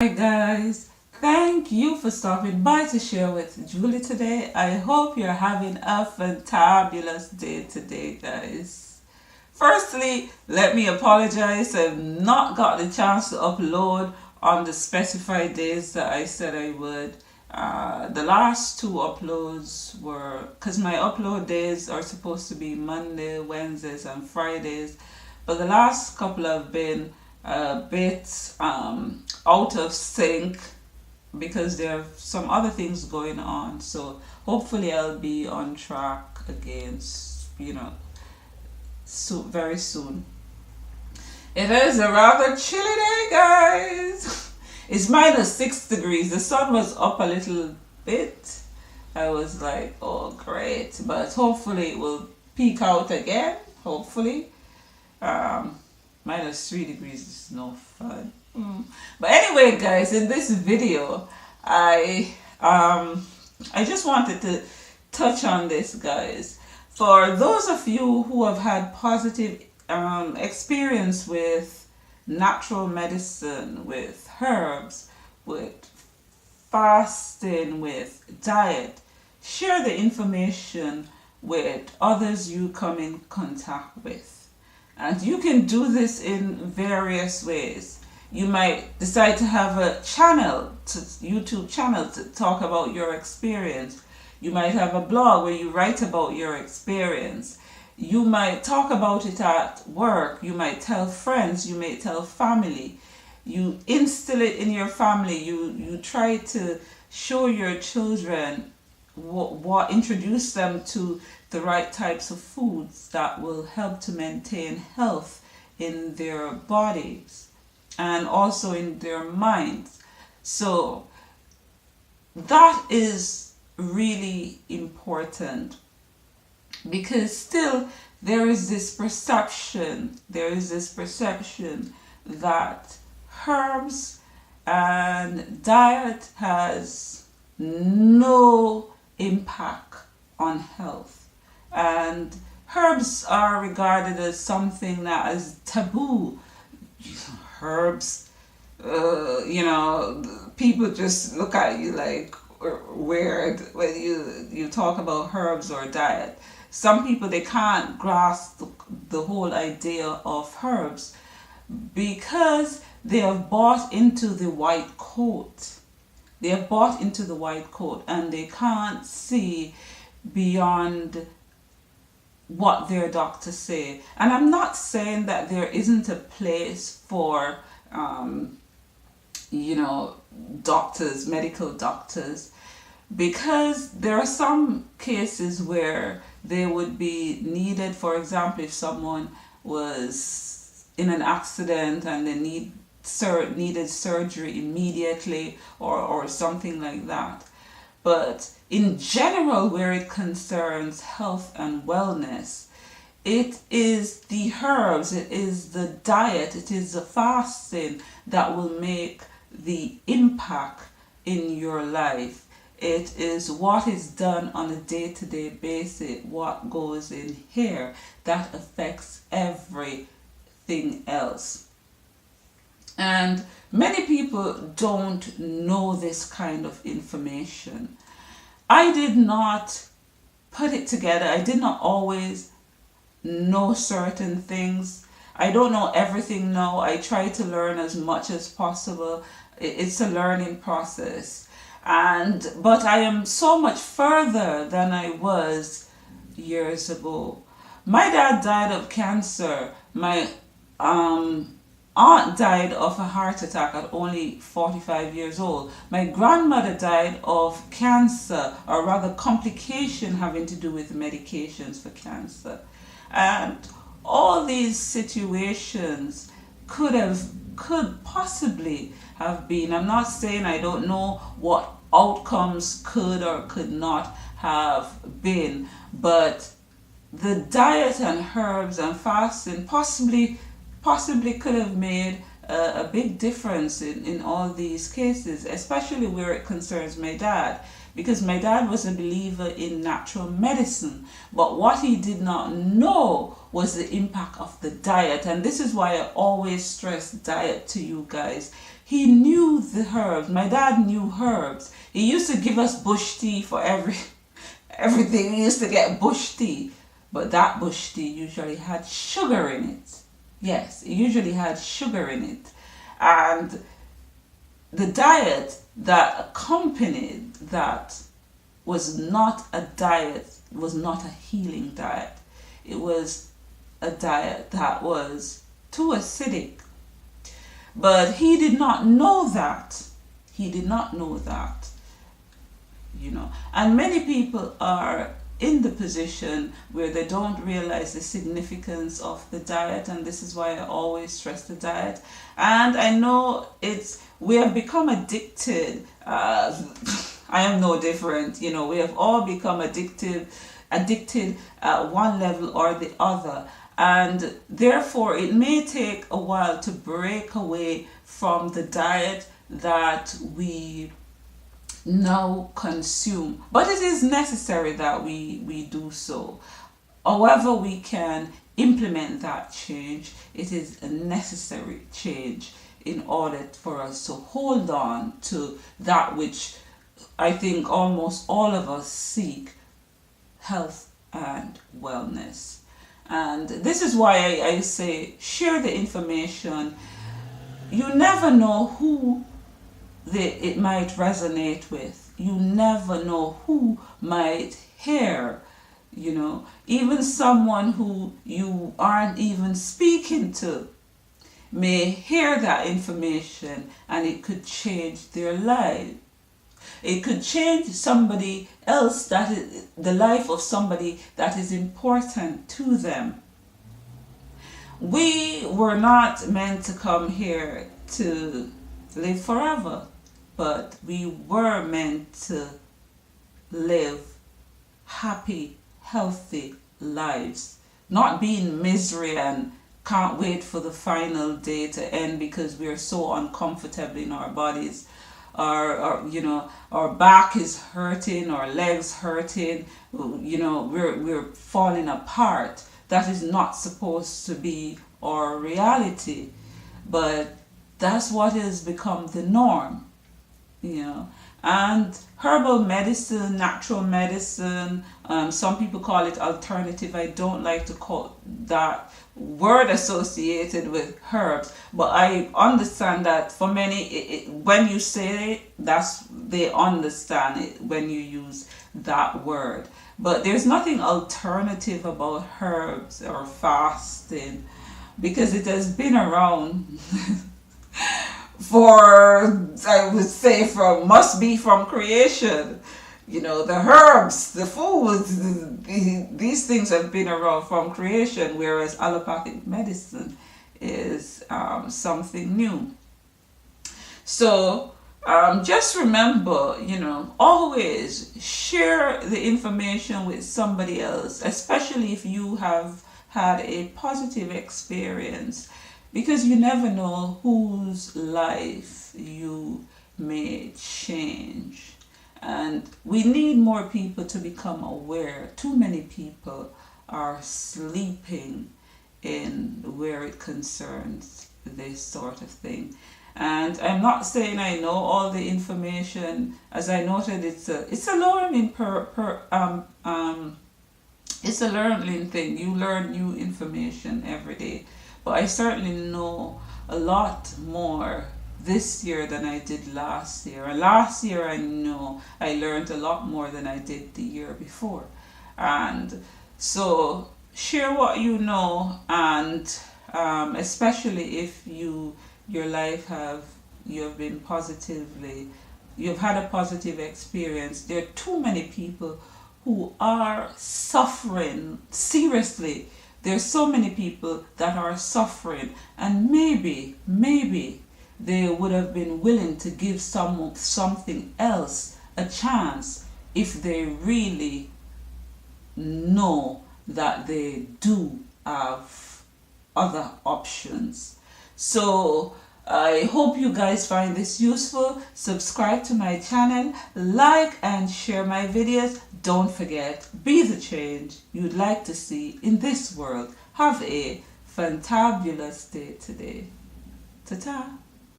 Hi guys, thank you for stopping by to share with Julie today. I hope you're having a fantabulous day today, guys. Firstly, let me apologize. I've not got the chance to upload on the specified days that I said I would. The last two uploads were because my upload days are supposed to be Monday, Wednesdays, and Fridays, but the last couple have been a bit out of sync because there are some other things going on. So hopefully I'll be on track again, very soon. It is a rather chilly day, guys. It's -6 degrees. The sun was up a little bit. I was like, oh great, but hopefully it will peak out again. Hopefully. -3 degrees is no fun. But anyway, guys, in this video, I just wanted to touch on this, guys. For those of you who have had positive experience with natural medicine, with herbs, with fasting, with diet, share the information with others you come in contact with. And you can do this in various ways. You might decide to have a YouTube channel to talk about your experience. You might have a blog where you write about your experience. You might talk about it at work. You might tell friends. You may tell family. You instill it in your family. You try to show your children introduce them to the right types of foods that will help to maintain health in their bodies and also in their minds. So that is really important, because still there is this perception that herbs and diet has no impact on health. And herbs are regarded as something that is taboo. Herbs, people just look at you like weird when you talk about herbs or diet. Some people, they can't grasp the whole idea of herbs because they have bought into the white coat. They have bought into the white coat and they can't see beyond what their doctors say. And I'm not saying that there isn't a place for, doctors, medical doctors, because there are some cases where they would be needed. For example, if someone was in an accident and they needed surgery immediately or something like that. But in general, where it concerns health and wellness, it is the herbs, it is the diet, it is the fasting that will make the impact in your life. It is what is done on a day-to-day basis, what goes in here, that affects everything else. And many people don't know this kind of information. I did not put it together. I did not always know certain things. I don't know everything now. I try to learn as much as possible. It's a learning process. But I am so much further than I was years ago. My dad died of cancer. My aunt died of a heart attack at only 45 years old. My grandmother died of cancer, or rather complication having to do with medications for cancer. And all these situations could possibly have been, I'm not saying I don't know what outcomes could or could not have been, but the diet and herbs and fasting possibly could have made a big difference in all these cases, especially where it concerns my dad, because my dad was a believer in natural medicine, but what he did not know was the impact of the diet. And this is why I always stress diet to you guys. he knew the herbs. My dad knew herbs. He used to give us bush tea for everything. We used to get bush tea. But that bush tea usually had sugar in it. Yes, it usually had sugar in it. And the diet that accompanied that was not a diet, was not a healing diet. It was a diet that was too acidic. But he did not know that. He did not know that, you know. And many people are in the position where they don't realize the significance of the diet, and this is why I always stress the diet. And I know we have become addicted. I am no different, you know. We have all become addicted at one level or the other, and therefore it may take a while to break away from the diet that we now consume, but it is necessary that we do so. However we can implement that change, it is a necessary change in order for us to hold on to that which I think almost all of us seek: health and wellness. And this is why I say share the information. You never know who it might resonate with. You never know who might hear, you know. Even someone who you aren't even speaking to may hear that information, and it could change their life. It could change somebody else, the life of somebody that is important to them. We were not meant to come here to live forever, but we were meant to live happy, healthy lives, not be in misery and can't wait for the final day to end because we are so uncomfortable in our bodies. Our back is hurting, our legs hurting, you know, we're falling apart. That is not supposed to be our reality, but that's what has become the norm, you know. And herbal medicine, natural medicine, some people call it alternative. I don't like to call that word associated with herbs, but I understand that for many, when you say it, they understand it when you use that word. But there's nothing alternative about herbs or fasting, because it has been around for, I would say, must be from creation. You know, the herbs, the foods, these things have been around from creation, whereas allopathic medicine is something new. So just remember, you know, always share the information with somebody else, especially if you have had a positive experience, because you never know whose life you may change. And we need more people to become aware. Too many people are sleeping in where it concerns this sort of thing. And I'm not saying I know all the information. As I noted, it's a learning it's a learning thing. You learn new information every day. But I certainly know a lot more this year than I did last year. And last year I know I learned a lot more than I did the year before. And so share what you know, and especially if your life you've had a positive experience. There are too many people who are suffering seriously. There's so many people that are suffering, and maybe they would have been willing to give something else a chance if they really know that they do have other options. So I hope you guys find this useful. Subscribe to my channel, like and share my videos. Don't forget, be the change you'd like to see in this world. Have a fantabulous day today. Ta-ta.